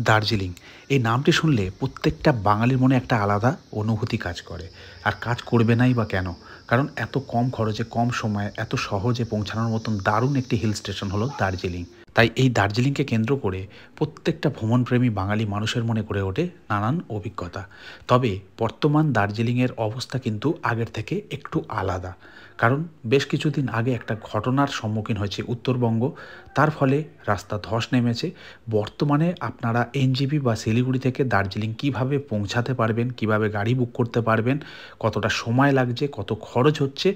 দার্জিলিং এই নামটি শুনলে প্রত্যেকটা বাঙালির মনে একটা আলাদা অনুভূতি কাজ করে। আর কাজ করবে নাই বা কেন? কারণ এত কম খরচে কম সময়ে এত সহজে পৌঁছানোর মতন দারুণ একটি হিল স্টেশন হলো দার্জিলিং। তাই এই দার্জিলিংকে কেন্দ্র করে প্রত্যেকটা ভ্রমণপ্রেমী বাঙালি মানুষের মনে গড়ে ওঠে নানান অভিজ্ঞতা। তবে বর্তমান দার্জিলিংয়ের অবস্থা কিন্তু আগের থেকে একটু আলাদা। কারণ বেশ কিছুদিন আগে একটা ঘটনার সম্মুখীন হয়েছে উত্তরবঙ্গ, তার ফলে রাস্তা ধস নেমেছে। বর্তমানে আপনারা এনজেপি বা শিলিগুড়ি থেকে দার্জিলিং কিভাবে পৌঁছাতে পারবেন, কিভাবে গাড়ি বুক করতে পারবেন, কতটা সময় লাগছে, কত খরচ হচ্ছে,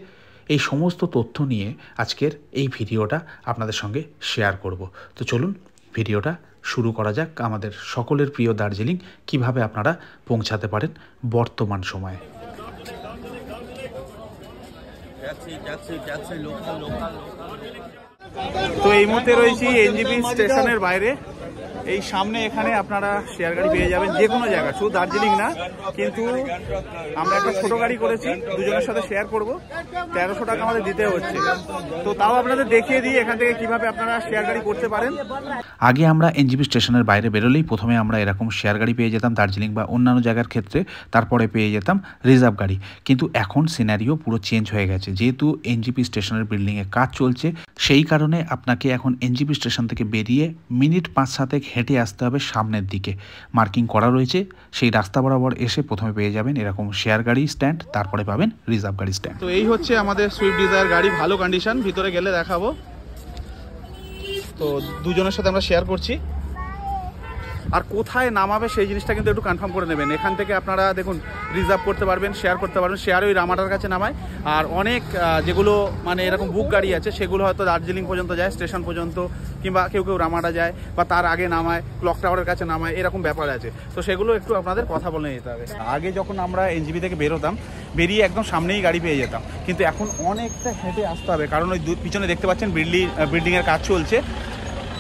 এই সমস্ত তথ্য নিয়ে আজকের এই ভিডিওটা আপনাদের সঙ্গে শেয়ার করব। তো চলুন ভিডিওটা শুরু করা যাক। আমাদের সকলের প্রিয় দার্জিলিং কিভাবে আপনারা পৌঁছাতে পারেন বর্তমান সময়ে। তো এই মুহূর্তে রয়েছি এনজেপি স্টেশনের বাইরে। এই সামনে এখানে আপনারা শেয়ার গাড়ি পেয়ে যাবেন যে কোনো জায়গা, শুধু দার্জিলিং না। কিন্তু আমরা একটা ছোট গাড়ি করেছি, দুজনের সাথে শেয়ার করব। 1300 টাকা আমাদের দিতে হচ্ছে। তো তাও আপনাদের দেখিয়ে দিই এখান থেকে কিভাবে আপনারা শেয়ার গাড়ি করতে পারেন। আগে আমরা এনজেপি স্টেশনের বাইরে বেরোলেই প্রথমে আমরা এরকম শেয়ার গাড়ি পেয়ে যেতাম দার্জিলিং বা অন্যান্য জায়গার ক্ষেত্রে, তারপরে পেয়ে যেতাম রিজার্ভ গাড়ি। কিন্তু এখন সিনারিও পুরো চেঞ্জ হয়ে গেছে। যেহেতু এনজেপি স্টেশনের বিল্ডিংয়ে কাজ চলছে, সেই কারণে আপনাকে এখন এনজেপি স্টেশন থেকে বেরিয়ে মিনিট 5-7 হেঁটে আসতে হবে সামনের দিকে। মার্কিং করা রয়েছে, সেই রাস্তা বরাবর এসে প্রথমে পেয়ে যাবেন এরকম শেয়ার গাড়ি স্ট্যান্ড, তারপরে পাবেন রিজার্ভ গাড়ি স্ট্যান্ড। তো এই হচ্ছে আমাদের সুইফট ডিজায়ার গাড়ি, ভালো কন্ডিশন, ভিতরে গেলে দেখাবো। তো দুজনের সাথে আমরা শেয়ার করছি। আর কোথায় নামাবে সেই জিনিসটা কিন্তু একটু কনফার্ম করে নেবেন। এখান থেকে আপনারা দেখুন রিজার্ভ করতে পারবেন, শেয়ার করতে পারবেন। শেয়ার ওই রামাটার কাছে নামায়, আর অনেক যেগুলো মানে এরকম বুক গাড়ি আছে সেগুলো হয়তো দার্জিলিং পর্যন্ত যায়, স্টেশন পর্যন্ত, কিংবা কেউ কেউ রামাটা যায় বা তার আগে নামায়, ক্লক টাওয়ারের কাছে নামায়, এরকম ব্যাপার আছে। তো সেগুলো একটু আপনাদের কথা বলে নিতে হবে। আগে যখন আমরা এনজেপি থেকে বেরোতাম, বেরিয়ে একদম সামনেই গাড়ি পেয়ে যেতাম, কিন্তু এখন অনেকটা হেঁটে আসতে হবে। কারণ ওই পিছনে দেখতে পাচ্ছেন বিল্ডিংয়ের কাজ চলছে,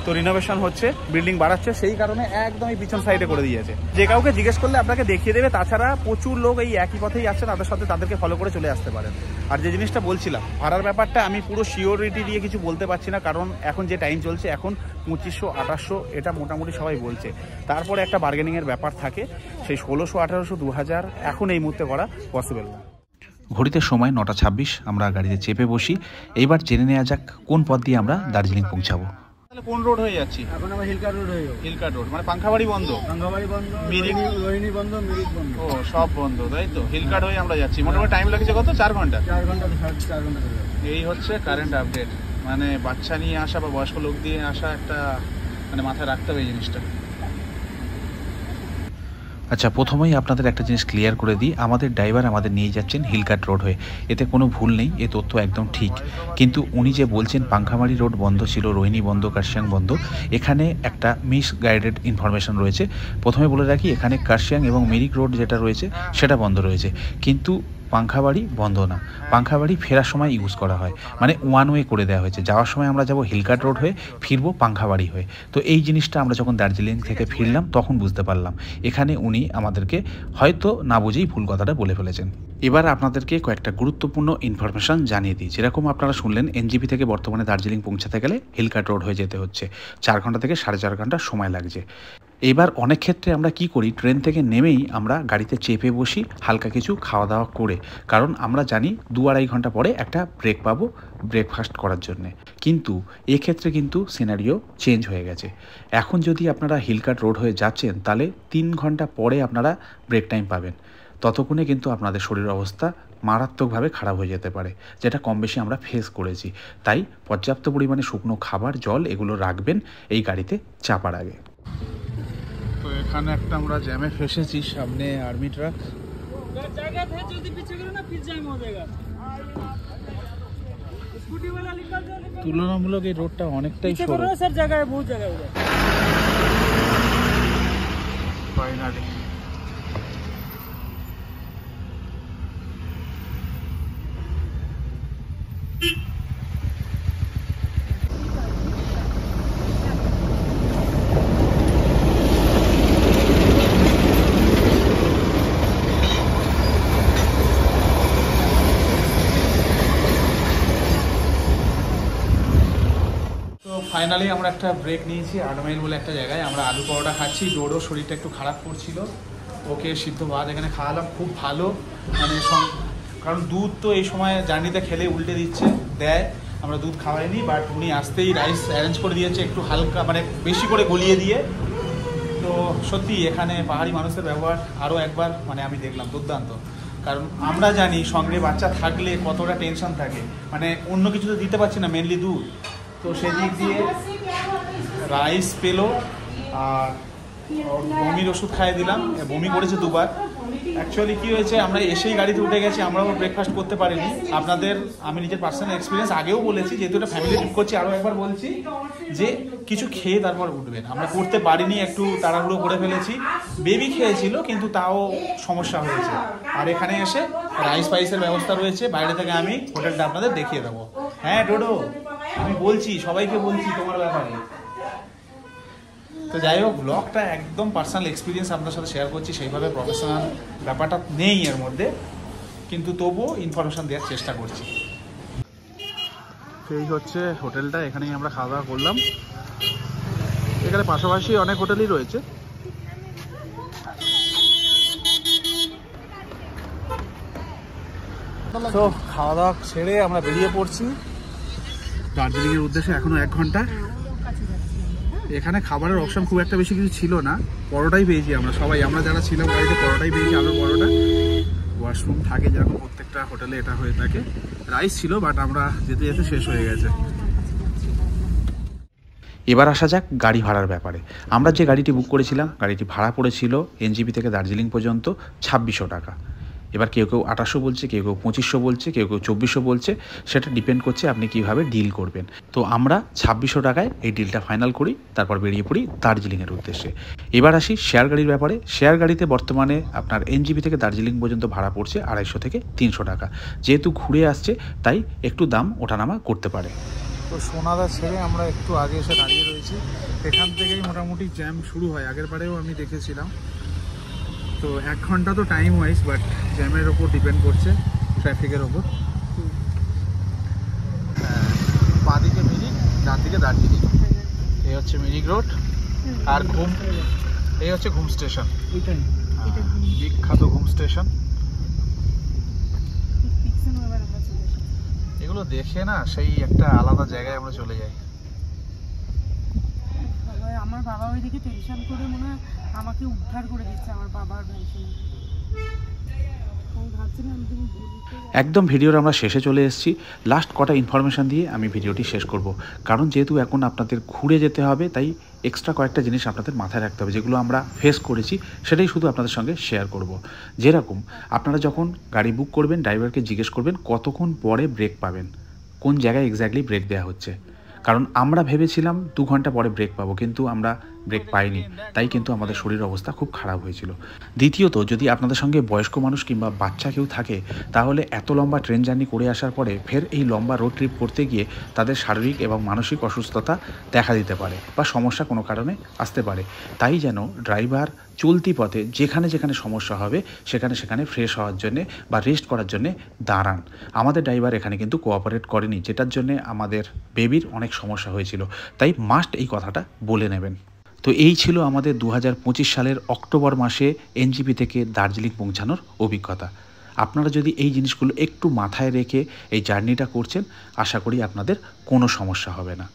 তো রিনোভেশন হচ্ছে, বিল্ডিং বাড়াচ্ছে, সেই কারণে একদম এই পিছন সাইডে করে দিয়েছে। যে কাউকে জিজ্ঞেস করলে আপনাকে দেখিয়ে দেবে। তাছাড়া প্রচুর লোক এই একই পথেই আসছে, তাদেরকে ফলো করে চলে আসতে পারেন। আর যে জিনিসটা বলছিলাম ভাড়ার ব্যাপারটা, আমি পুরো শিওরিটি দিয়ে কিছু বলতে পারছি না, কারণ এখন যে টাইম চলছে, এখন 2500-2800 এটা মোটামুটি সবাই বলছে। তারপরে একটা বার্গেনিংয়ের ব্যাপার থাকে, সেই 1600, 1800, 2000 এখন এই মুহূর্তে করা পসিবল না। ঘড়িতে সময় 9:26, আমরা গাড়িতে চেপে বসি। এইবার জেনে নেওয়া যাক কোন পথ দিয়ে আমরা দার্জিলিং পৌঁছাবো। তাহলে কোন রোড হয়ে যাচ্ছি? এখন আমরা হিলকাট রোড হয়ে যাবো। হিলকাট রোড মানে পাংখাবাড়ি বন্ধ, পাংখাবাড়ি বন্ধ, রোহিণী বন্ধ, মিরিক বন্ধ। ও সব বন্ধ, তাই তো? হিলকাট হয়ে আমরা যাচ্ছি। মোটামুটি টাইম লাগছে কত? 4 ঘন্টা। 4 ঘন্টা 4.5 ঘন্টা। এই হচ্ছে কারেন্ট আপডেট। মানে বাচ্চা নিয়ে আসা বা বয়স্ক লোক দিয়ে আসা একটা মানে মাথায় রাখতে হবে এই জিনিসটা। আচ্ছা, প্রথমেই আপনাদের একটা জিনিস ক্লিয়ার করে দিই, আমাদের ড্রাইভার আমাদের নিয়ে যাচ্ছেন হিলকাট রোড হয়ে, এতে কোনো ভুল নেই, এ তথ্য একদম ঠিক। কিন্তু উনি যে বলছেন পাংখামারি রোড বন্ধ ছিল, রোহিণী বন্ধ, কার্শিয়াং বন্ধ, এখানে একটা মিসগাইডেড ইনফরমেশন রয়েছে। প্রথমে বলে রাখি, এখানে কার্শিয়াং এবং মিরিক রোড যেটা রয়েছে সেটা বন্ধ রয়েছে, কিন্তু পাংখাবাড়ি বন্ধ না। পাংখাবাড়ি ফেরার সময় ইউজ করা হয়, মানে ওয়ান ওয়ে করে দেওয়া হয়েছে। যাওয়ার সময় আমরা যাব হিলকাট রোড হয়ে, ফিরবো পাংখাবাড়ি হয়ে। তো এই জিনিসটা আমরা যখন দার্জিলিং থেকে ফিরলাম তখন বুঝতে পারলাম, এখানে উনি আমাদেরকে হয়তো না বুঝেই ভুল কথাটা বলে ফেলেছেন। এবার আপনাদেরকে কয়েকটা গুরুত্বপূর্ণ ইনফরমেশন জানিয়ে দিই। যেরকম আপনারা শুনলেন, এনজেপি থেকে বর্তমানে দার্জিলিং পৌঁছাতে গেলে হিলকাট রোড হয়ে যেতে হচ্ছে, 4 ঘন্টা থেকে 4.5 ঘন্টা সময় লাগছে। এবার অনেক ক্ষেত্রে আমরা কি করি, ট্রেন থেকে নেমেই আমরা গাড়িতে চেপে বসি হালকা কিছু খাওয়া দাওয়া করে, কারণ আমরা জানি 2-2.5 ঘন্টা পরে একটা ব্রেক পাবো ব্রেকফাস্ট করার জন্যে। কিন্তু এক্ষেত্রে কিন্তু সিনারিও চেঞ্জ হয়ে গেছে। এখন যদি আপনারা হিলকাট রোড হয়ে যাচ্ছেন, তাহলে 3 ঘন্টা পরে আপনারা ব্রেক টাইম পাবেন। ততক্ষণে কিন্তু আপনাদের শরীর অবস্থা মারাত্মকভাবে খারাপ হয়ে যেতে পারে, যেটা কম বেশি আমরা ফেস করেছি। তাই পর্যাপ্ত পরিমাণে শুকনো খাবার, জল এগুলো রাখবেন এই গাড়িতে চাপার আগে। তো এখানে একটা আমরা জ্যামে ফেসেছি, সামনে আর্মি ট্রাক। তুলনামূলক এই রোডটা অনেকটাই সরু। ফাইনালি ফাইনালি আমরা একটা ব্রেক নিয়েছি 8 মাইল বলে একটা জায়গায়। আমরা আলু পরোটা খাচ্ছি। ডোডো শরীরটা একটু খারাপ করছিল, ওকে সিদ্ধ ভাত এখানে খাওয়ালাম, খুব ভালো। মানে কারণ দুধ তো এই সময় জার্নিতে খেলে উল্টে দিচ্ছে দেয়, আমরা দুধ খাওয়াইনি, বাট উনি আসতেই রাইস অ্যারেঞ্জ করে দিয়েছে একটু হালকা, মানে বেশি করে গলিয়ে দিয়ে। তো সত্যি এখানে পাহাড়ি মানুষের ব্যবহার আরও একবার মানে আমি দেখলাম দুর্দান্ত। কারণ আমরা জানি সঙ্গে বাচ্চা থাকলে কতটা টেনশন থাকে, মানে অন্য কিছু তো দিতে পারছি না, মেনলি দুধ। তো সেদিক দিয়ে রাইস পেলো, আর বমির ওষুধ খাইয়ে দিলাম, বমি করেছে 2বার। অ্যাকচুয়ালি কী হয়েছে, আমরা এসেই গাড়িতে উঠে গেছি, আমরাও ব্রেকফাস্ট করতে পারিনি। আপনাদের আমি নিজের পার্সোনাল এক্সপিরিয়েন্স আগেও বলেছি, যেহেতু এটা ফ্যামিলি ট্রিপ করছি আরও একবার বলছি যে কিছু খেয়ে তারপর উঠবেন। আমরা করতে পারিনি, একটু তাড়াহুড়ো করে ফেলেছি। বেবি খেয়েছিল কিন্তু তাও সমস্যা হয়েছে। আর এখানে এসে রাইস ফাইসের ব্যবস্থা রয়েছে, বাইরে থেকে আমি হোটেলটা আপনাদের দেখিয়ে দেবো। হ্যাঁ ডোডো, আমি বলছি সবাইকে বলছি তোমার ব্যাপারে। তো যাই হোক, ব্লগটা একদম পার্সোনাল এক্সপিরিয়েন্স আপনার সাথে শেয়ার করছি, সেইভাবে প্রফেশনাল ব্যাপারটা নেই এর মধ্যে, কিন্তু তবুও ইনফরমেশান দেওয়ার চেষ্টা করছি। এই হচ্ছে হোটেলটা, এখানেই আমরা খাওয়া দাওয়া করলাম। এখানে পাশাপাশি অনেক হোটেলই রয়েছে। তো খাওয়া দাওয়া ছেড়ে আমরা বেরিয়ে পড়ছি দার্জিলিংয়ের উদ্দেশ্যে। এখনো 1 ঘন্টা। এখানে খাবারের অপশন খুব একটা বেশি কিছু ছিল না, পরোটাই পেয়েছি আমরা সবাই, আমরা যারা ছিলাম গাড়িতে পরোটাই পেয়েছি, আলু পরোটা। ওয়াশরুম থাকে যেরকম প্রত্যেকটা হোটেলে এটা হয়ে থাকে। রাইস ছিল, বাট আমরা যেতে যেতে শেষ হয়ে গেছে। এবার আসা যাক গাড়ি ভাড়ার ব্যাপারে। আমরা যে গাড়িটি বুক করেছিলাম, গাড়িটি ভাড়া পড়েছিল এনজিপি থেকে দার্জিলিং পর্যন্ত 2600 টাকা। এবার কেউ কেউ 2800 বলছে, কেউ কেউ 2500 বলছে, কেউ কেউ 2400 বলছে। সেটা ডিপেন্ড করছে আপনি কীভাবে ডিল করবেন। তো আমরা 2600 টাকায় এই ডিলটা ফাইনাল করি, তারপর বেরিয়ে পড়ি দার্জিলিংয়ের উদ্দেশ্যে। এবার আসি শেয়ার গাড়ির ব্যাপারে। শেয়ার গাড়িতে বর্তমানে আপনার এনজিপি থেকে দার্জিলিং পর্যন্ত ভাড়া পড়ছে 250 থেকে 300 টাকা। যেহেতু ঘুরে আসছে তাই একটু দাম ওঠানামা করতে পারে। তো সোনাদা ছেড়ে আমরা একটু আগে এসে দাঁড়িয়ে রয়েছি। এখান থেকেই মোটামুটি জ্যাম শুরু হয়, আগের বারেও আমি দেখেছিলাম। তো 1 ঘন্টা তো টাইম ওয়াইজ, বাট জ্যামের ওপর ডিপেন্ড করছে, ট্রাফিকের ওপর। বাঁদিকে মিরিক, ডান দিকে দার্জিলিং। এই হচ্ছে মিরিক রোড, আর ঘুম এই হচ্ছে ঘুম স্টেশন, বিখ্যাত ঘুম স্টেশন। এগুলো দেখে না সেই একটা আলাদা জায়গায় আমরা চলে যাই। আমার বাবা ওইদিকে টেনশন করে মনে হয় আমাকে উদ্ধার করে দিচ্ছে, আমার বাবার টেনশন। একদম ভিডিওর আমরা শেষে চলে এসেছি। লাস্ট কটা ইনফরমেশান দিয়ে আমি ভিডিওটি শেষ করব। কারণ যেহেতু এখন আপনাদের ঘুরে যেতে হবে, তাই এক্সট্রা কয়েকটা জিনিস আপনাদের মাথায় রাখতে হবে, যেগুলো আমরা ফেস করেছি সেটাই শুধু আপনাদের সঙ্গে শেয়ার করব। যেরকম আপনারা যখন গাড়ি বুক করবেন, ড্রাইভারকে জিজ্ঞেস করবেন কতক্ষণ পরে ব্রেক পাবেন, কোন জায়গায় এক্স্যাক্টলি ব্রেক দেওয়া হচ্ছে। কারণ আমরা ভেবেছিলাম 2 ঘন্টা পরে ব্রেক পাবো, কিন্তু আমরা ব্রেক পাইনি, তাই কিন্তু আমাদের শরীরের অবস্থা খুব খারাপ হয়েছিল। দ্বিতীয়ত, যদি আপনাদের সঙ্গে বয়স্ক মানুষ কিংবা বাচ্চা কেউ থাকে, তাহলে এত লম্বা ট্রেন জার্নি করে আসার পরে ফের এই লম্বা রোড ট্রিপ করতে গিয়ে তাদের শারীরিক এবং মানসিক অসুস্থতা দেখা দিতে পারে বা সমস্যা কোনো কারণে আসতে পারে। তাই যেন ড্রাইভার চলতি পথে যেখানে যেখানে সমস্যা হবে সেখানে সেখানে ফ্রেশ হওয়ার জন্যে বা রেস্ট করার জন্যে দাঁড়ান। আমাদের ড্রাইভার এখানে কিন্তু কোঅপারেট করেনি, যেটার জন্যে আমাদের বেবির অনেক সমস্যা হয়েছিল। তাই মাস্ট এই কথাটা বলে নেবেন। তো এই ছিল আমাদের 2025 সালের অক্টোবর মাসে এনজিপি থেকে দার্জিলিং পৌঁছানোর অভিজ্ঞতা। আপনারা যদি এই জিনিসগুলো একটু মাথায় রেখে এই জার্নিটা করছেন, আশা করি আপনাদের কোনো সমস্যা হবে না।